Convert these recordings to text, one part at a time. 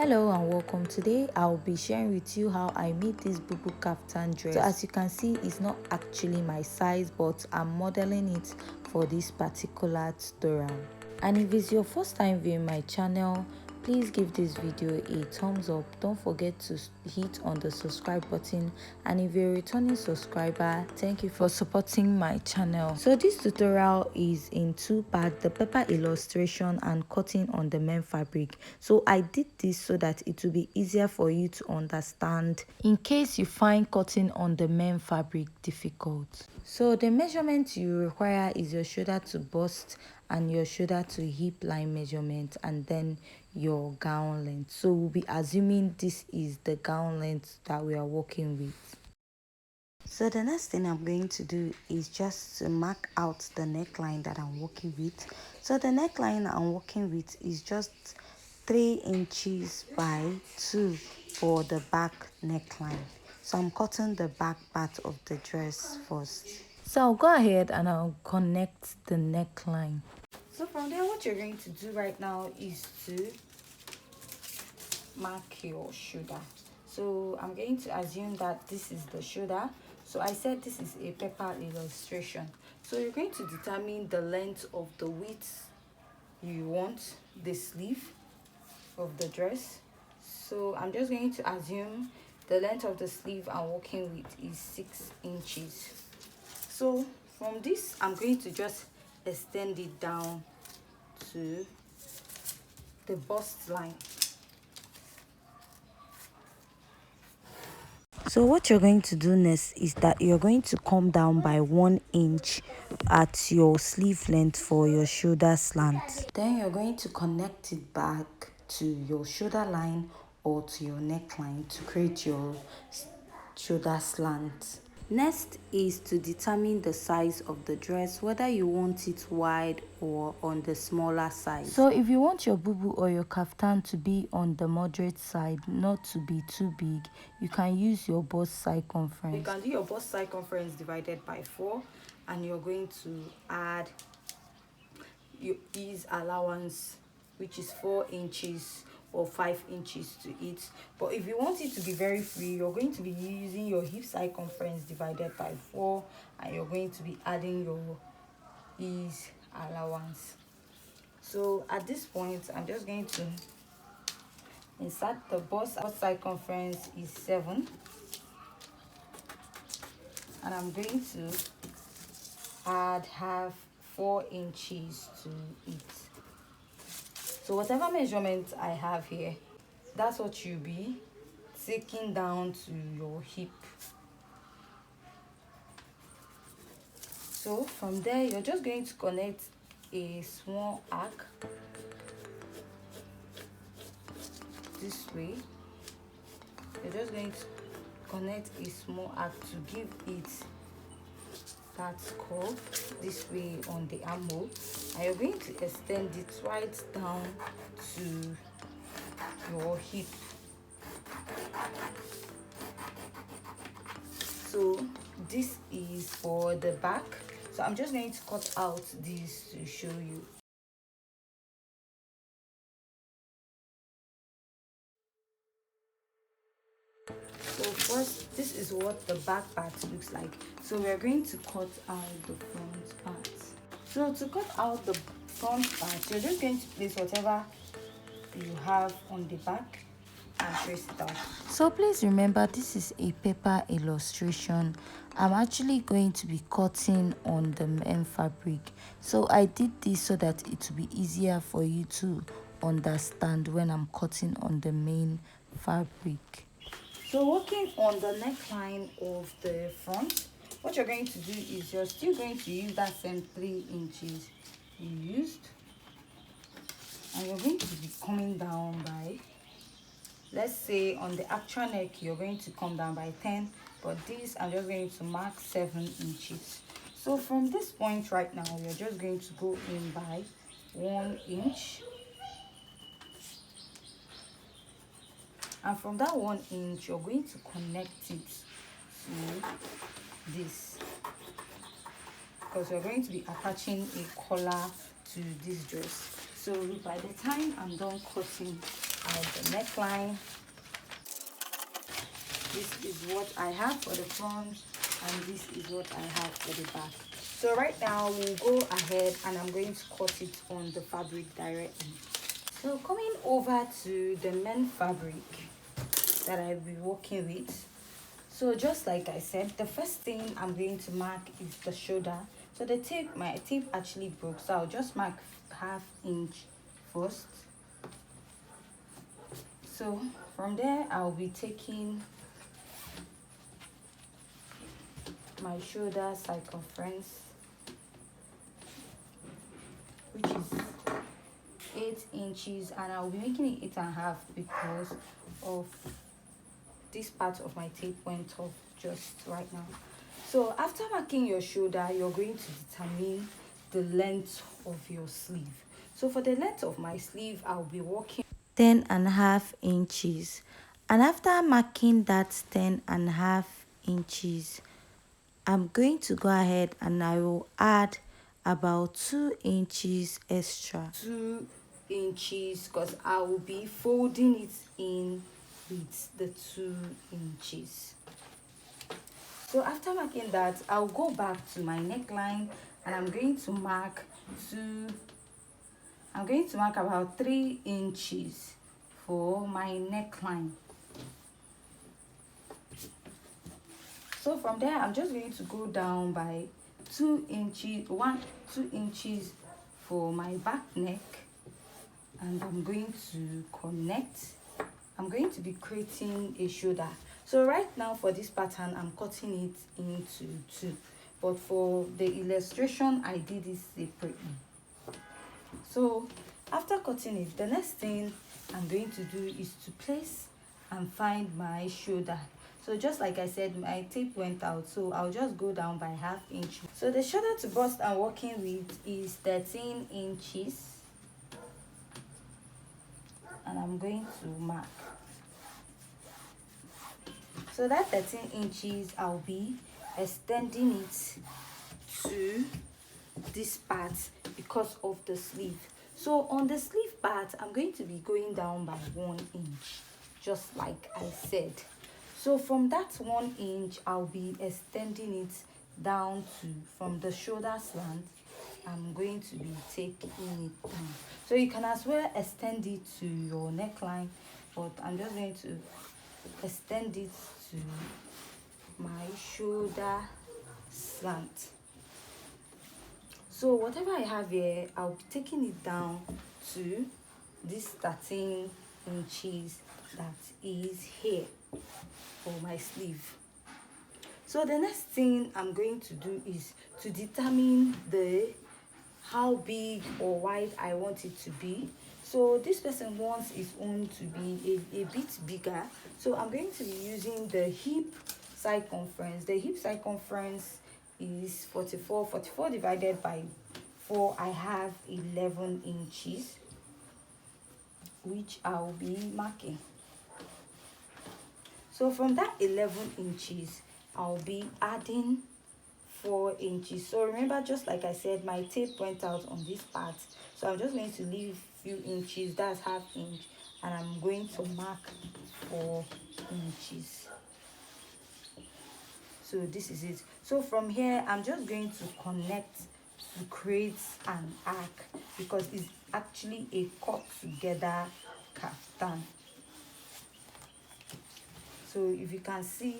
Hello and welcome. Today I'll be sharing with you how I made this bubu kaftan dress. So as you can see, it's not actually my size, but I'm modeling it for this particular tutorial. And if it's your first time viewing my channel, please give this video a thumbs up. Don't forget to hit on the subscribe button, and if you're a returning subscriber, thank you for supporting my channel. So this tutorial is in two parts: the paper illustration and cutting on the main fabric. So I did this so that it will be easier for you to understand in case you find cutting on the main fabric difficult. So the measurement you require is your shoulder to bust and your shoulder to hip line measurement, and then your gown length. So we'll be assuming this is the gown length that we are working with. So the next thing I'm going to do is just to mark out the neckline that I'm working with. So the neckline I'm working with is just 3 inches by 2 for the back neckline. So I'm cutting the back part of the dress first. So I'll go ahead and I'll connect the neckline. So from there, what you're going to do right now is to mark your shoulder. So I'm going to assume that this is the shoulder. So I said this is a paper illustration. So you're going to determine the length of the width you want the sleeve of the dress. So I'm just going to assume the length of the sleeve I'm working with is 6 inches. So from this, I'm going to just extend it down to the bust line. So what you're going to do next is that you're going to come down by 1 inch at your sleeve length for your shoulder slant. Then you're going to connect it back to your shoulder line or to your neckline to create your shoulder slant. Next is to determine the size of the dress, whether you want it wide or on the smaller side. So if you want your bubu or your kaftan to be on the moderate side, not to be too big, you can use your bust circumference. You can do your bust circumference divided by 4, and you're going to add your ease allowance, which is 4 inches or 5 inches to it. But if you want it to be very free, you're going to be using your hip circumference divided by 4, and you're going to be adding your ease allowance. So at this point, I'm just going to insert the bust circumference is 7, and I'm going to add half 4 inches to it. So whatever measurement I have here, that's what you'll be taking down to your hip. So from there, you're just going to connect a small arc this way. You're just going to connect a small arc to give it that curve this way on the armhole, and you're going to extend it right down to your hip. So this is for the back. So I'm just going to cut out this to show you. So first, this is what the back part looks like. So we're going to cut out the front part. So to cut out the front part, you're just going to place whatever you have on the back and trace it out. So please remember, this is a paper illustration. I'm actually going to be cutting on the main fabric. So I did this so that it will be easier for you to understand when I'm cutting on the main fabric. So working on the neckline of the front, what you're going to do is you're still going to use that same 3 inches you used, and you're going to be coming down by, let's say on the actual neck you're going to come down by 10, but this I'm just going to mark 7 inches. So from this point right now, you're just going to go in by 1 inch, and from that 1 inch you're going to connect it to this, because you're going to be attaching a collar to this dress. So by the time I'm done cutting, out the neckline. This is what I have for the front, and this is what I have for the back. So right now we'll go ahead and I'm going to cut it on the fabric directly. So coming over to the men fabric that I'll be working with. So just like I said, the first thing I'm going to mark is the shoulder. So the tape, my tape actually broke, so I'll just mark ½ inch first. So from there I'll be taking my shoulder circumference, which is 8 inches, and I'll be making it 8.5 because of this part of my tape went off just right now. So after marking your shoulder, you're going to determine the length of your sleeve. So for the length of my sleeve, I'll be working 10.5 inches, and after marking that 10.5 inches, I'm going to go ahead and I will add about 2 inches extra. 2 inches, because I will be folding it in with the 2 inches. So after marking that, I'll go back to my neckline and I'm going to mark about 3 inches for my neckline. So from there, I'm just going to go down by 2 inches, 2 inches for my back neck, and I'm going to connect. I'm going to be creating a shoulder. So right now for this pattern, I'm cutting it into 2, but for the illustration, I did it separately. So after cutting it, the next thing I'm going to do is to place and find my shoulder. So just like I said, my tape went out, so I'll just go down by ½ inch. So the shoulder to bust I'm working with is 13 inches, and I'm going to mark. So that 13 inches, I'll be extending it to this part because of the sleeve. So on the sleeve part, I'm going to be going down by 1 inch, just like I said. So from that 1 inch, I'll be extending it down to, from the shoulder slant, I'm going to be taking it down. So you can as well extend it to your neckline, but I'm just going to extend it to my shoulder slant. So whatever I have here, I'll be taking it down to this 13 inches that is here for my sleeve. So the next thing I'm going to do is to determine how big or wide I want it to be. So this person wants his own to be a bit bigger, so I'm going to be using the hip circumference. The hip circumference is 44 divided by 4. I have 11 inches, which I'll be marking. So from that 11 inches, I'll be adding 4 inches. So remember, just like I said, my tape went out on this part, so I'm just going to leave few inches, that's ½ inch, and I'm going to mark 4 inches. So this is it. So from here, I'm just going to connect to create an arc, because it's actually a cut together kaftan. So if you can see,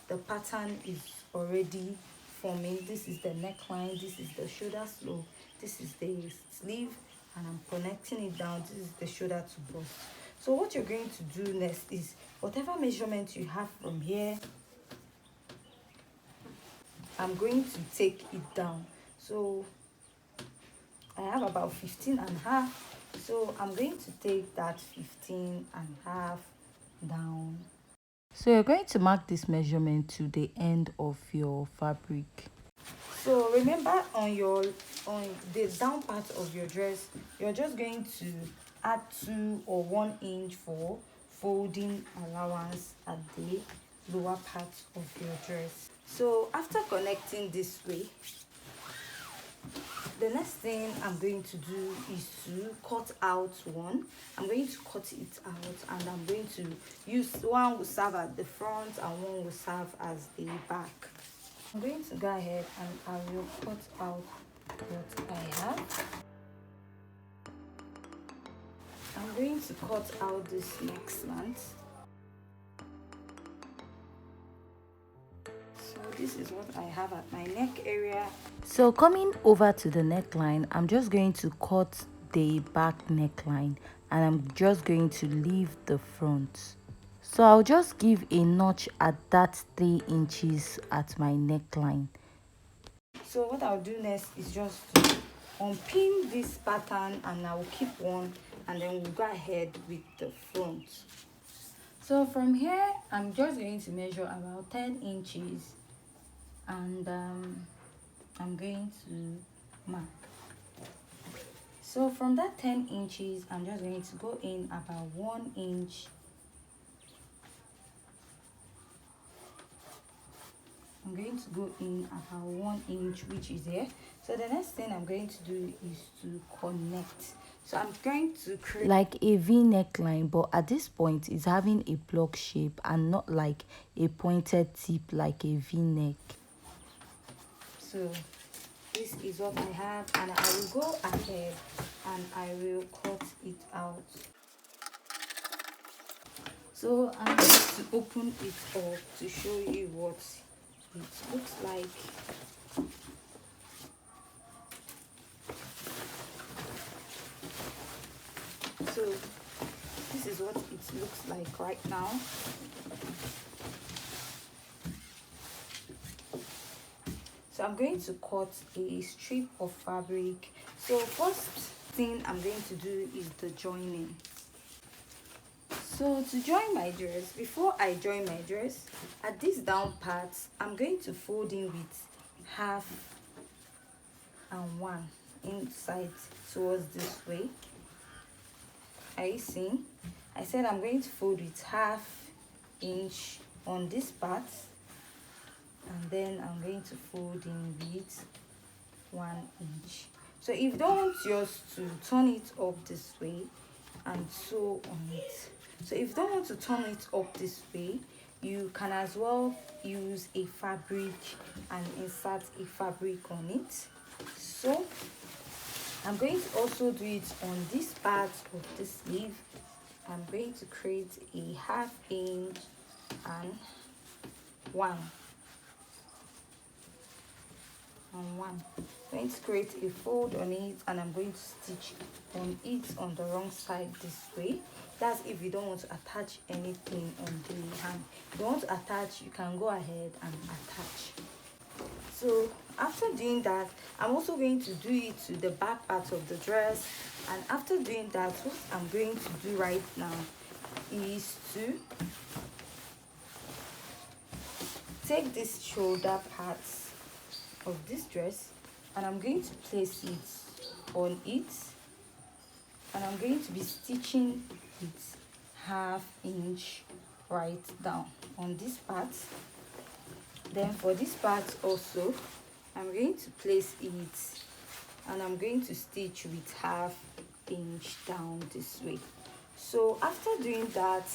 the pattern is already forming. This is the neckline, this is the shoulder slope, this is the sleeve, and I'm connecting it down. This is the shoulder to bust. So what you're going to do next is, whatever measurement you have from here, I'm going to take it down. So I have about 15.5, so I'm going to take that 15.5 down. So you're going to mark this measurement to the end of your fabric. So remember, on the down part of your dress, you're just going to add 2 or 1 inch for folding allowance at the lower part of your dress. So after connecting this way, the next thing I'm going to do is to cut out one. I'm going to cut it out, and I'm going to use one will serve at the front and one will serve as the back. I'm going to go ahead and I will cut out what I have. I'm going to cut out this neck slant. So this is what I have at my neck area. So coming over to the neckline, I'm just going to cut the back neckline and I'm just going to leave the front. So I'll just give a notch at that 3 inches at my neckline. So what I'll do next is just to unpin this pattern, and I will keep one, and then we'll go ahead with the front. So from here, I'm just going to measure about 10 inches, and I'm going to mark. So from that 10 inches, I'm just going to go in about 1 inch. I'm going to go in about 1 inch, which is here. So the next thing I'm going to do is to connect. So I'm going to create like a V neckline, but at this point it's having a block shape and not like a pointed tip like a V neck. So this is what I have, and I will go ahead and I will cut it out. So I'm going to open it up to show you what it looks like. So this is what it looks like right now. So I'm going to cut a strip of fabric. So first thing I'm going to do is the joining. So to join my dress, before I join my dress, at this down part, I'm going to fold in with half and 1 inside towards this way. Are you seeing? I said I'm going to fold with half inch on this part, and then I'm going to fold in with 1 inch. So if you don't want yours to turn it up this way and sew on it, so if you don't want to turn it up this way, you can as well use a fabric and insert a fabric on it. So I'm going to also do it on this part of the sleeve. I'm going to create a half inch and 1 and 1. I'm going to create a fold on it, and I'm going to stitch on it on the wrong side this way. That's if you don't want to attach anything on the hand. If you want to attach, you can go ahead and attach. So after doing that, I'm also going to do it to the back part of the dress. And after doing that, what I'm going to do right now is to take this shoulder parts of this dress, and I'm going to place it on it, and I'm going to be stitching it half inch right down on this part. Then for this part also, I'm going to place it, and I'm going to stitch with half inch down this way. So after doing that,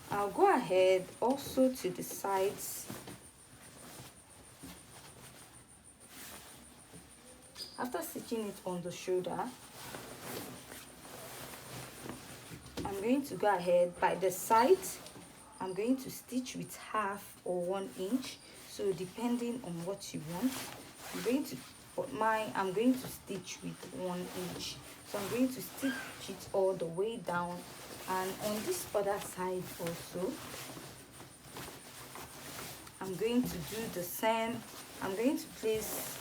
I'll go ahead also to the sides. After stitching it on the shoulder, I'm going to go ahead by the side. I'm going to stitch with half or 1 inch, so depending on what you want. I'm going to stitch with 1 inch, so I'm going to stitch it all the way down. And on this other side also, I'm going to do the same. I'm going to place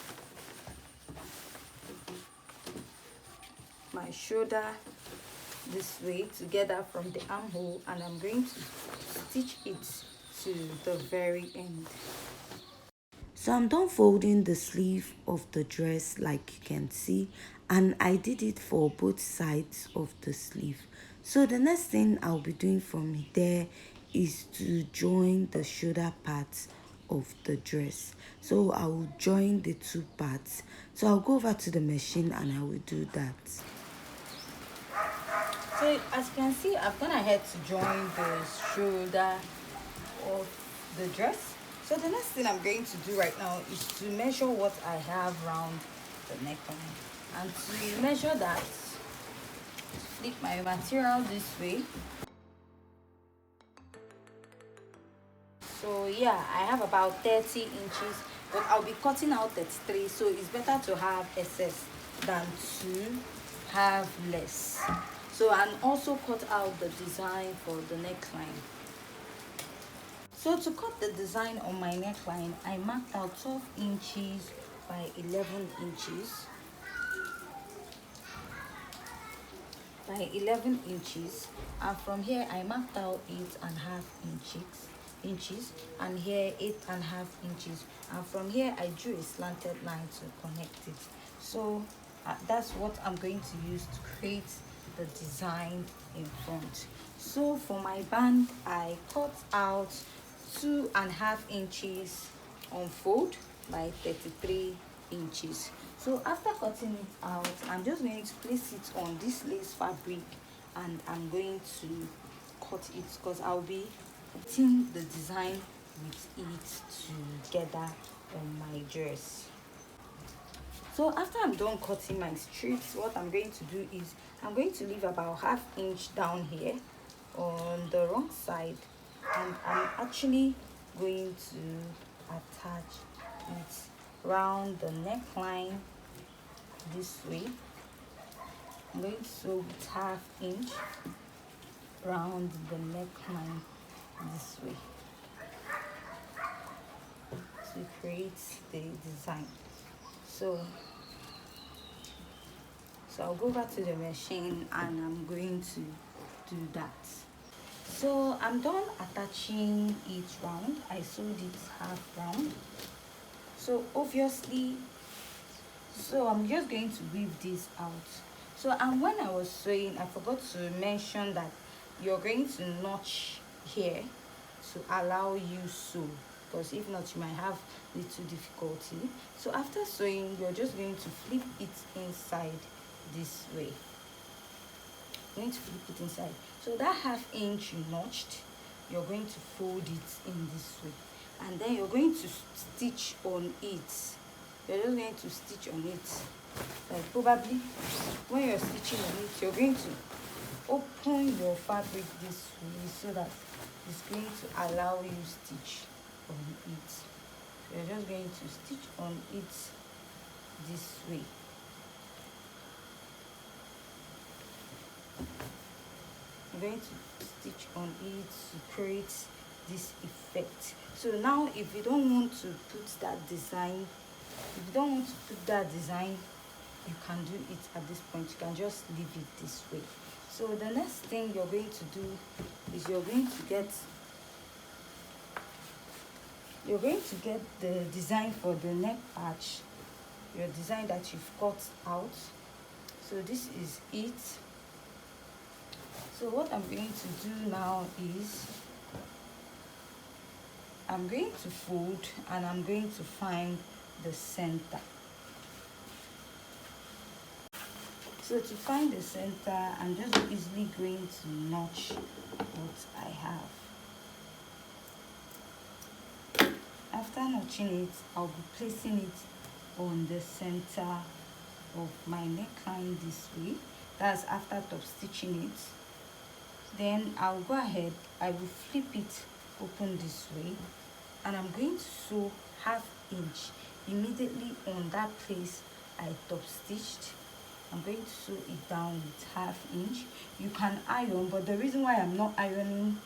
my shoulder this way together from the armhole, and I'm going to stitch it to the very end. So I'm done folding the sleeve of the dress, like you can see, and I did it for both sides of the sleeve. So the next thing I'll be doing from there is to join the shoulder parts of the dress. So I will join the two parts. So I'll go over to the machine and I will do that. So as you can see, I've gone ahead to join the shoulder of the dress. So the next thing I'm going to do right now is to measure what I have around the neckline. And to measure that, flip my material this way. So yeah, I have about 30 inches, but I'll be cutting out 33, so it's better to have excess than to have less. So, and also cut out the design for the neckline. So to cut the design on my neckline, I marked out 12 inches by 11 inches. By 11 inches, and from here I marked out 8.5 inches, and here 8.5 inches, and from here I drew a slanted line to connect it. So that's what I'm going to use to create the design in front. So for my band, I cut out 2.5 inches on fold by 33 inches. So after cutting it out, I'm just going to place it on this lace fabric and I'm going to cut it because I'll be putting the design with it together on my dress. So after I'm done cutting my strips, what I'm going to do is I'm going to leave about 1/2 inch down here on the wrong side, and I'm actually going to attach it round the neckline this way. I'm going to sew with 1/2 inch round the neckline this way to create the design. So I'll go back to the machine and I'm going to do that. So I'm done attaching it round. I sewed it 1/2 round. So obviously, I'm just going to weave this out. So, and when I was sewing, I forgot to mention that you're going to notch here to allow you sew, because if not you might have little difficulty. So after sewing, you're just going to flip it inside this way. You're going to flip it inside. So that 1/2 inch you notched, you're going to fold it in this way, and then you're going to stitch on it. You're just going to stitch on it, like probably when you're stitching on it, you're going to open your fabric this way so that it's going to allow you stitch on it. You're just going to stitch on it this way. I'm going to stitch on it to create this effect. So now if you don't want to put that design, you can do it at this point. You can just leave it this way. So the next thing you're going to do is you're going to get the design for the neck patch, your design that you've cut out. So this is it. So what I'm going to do now is I'm going to fold and I'm going to find the center. So to find the center, I'm just easily going to notch what I have. After notching it, I'll be placing it on the center of my neckline this way. That's after top stitching it. Then I'll go ahead, I will flip it open this way, and I'm going to sew 1/2 inch immediately on that place I top stitched. I'm going to sew it down with 1/2 inch. You can iron, but the reason why I'm not ironing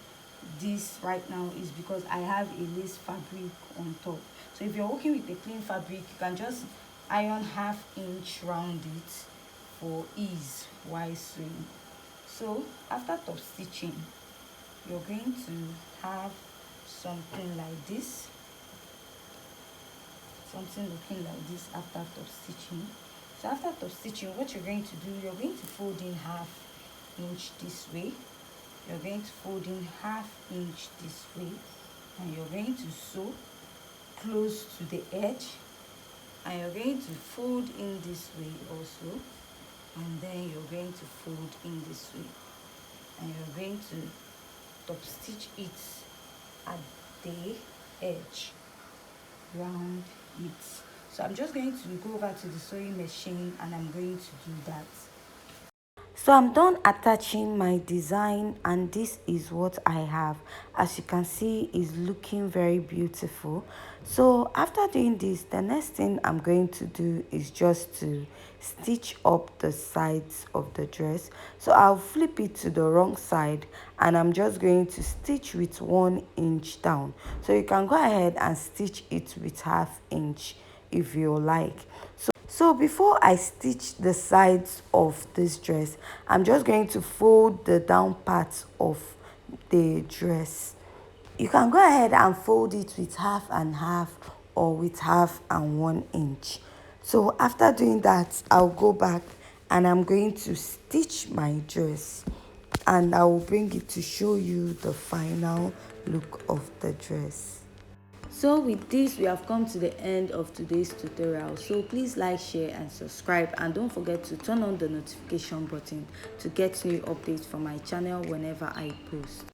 this right now is because I have a lace fabric on top. So if you're working with a clean fabric, you can just iron 1/2 inch round it for ease while sewing. So after top stitching, you're going to have something like this, something looking like this after top stitching. So after top stitching, what you're going to do, you're going to fold in 1/2 inch this way, you're going to fold in 1/2 inch this way, and you're going to sew close to the edge, and you're going to fold in this way also, and then you're going to fold in this way, and you're going to top stitch it at the edge round it. So I'm just going to go over to the sewing machine and I'm going to do that. So I'm done attaching my design, and this is what I have. As you can see, is looking very beautiful. So after doing this, the next thing I'm going to do is just to stitch up the sides of the dress. So I'll flip it to the wrong side and I'm just going to stitch with 1 inch down. So you can go ahead and stitch it with 1/2 inch if you like. So before I stitch the sides of this dress, I'm just going to fold the down part of the dress. You can go ahead and fold it with 1/2 and 1/2 or with 1/2 and 1 inch. So after doing that, I'll go back and I'm going to stitch my dress, and I will bring it to show you the final look of the dress. So with this, we have come to the end of today's tutorial. So please like, share and subscribe, and don't forget to turn on the notification button to get new updates from my channel whenever I post.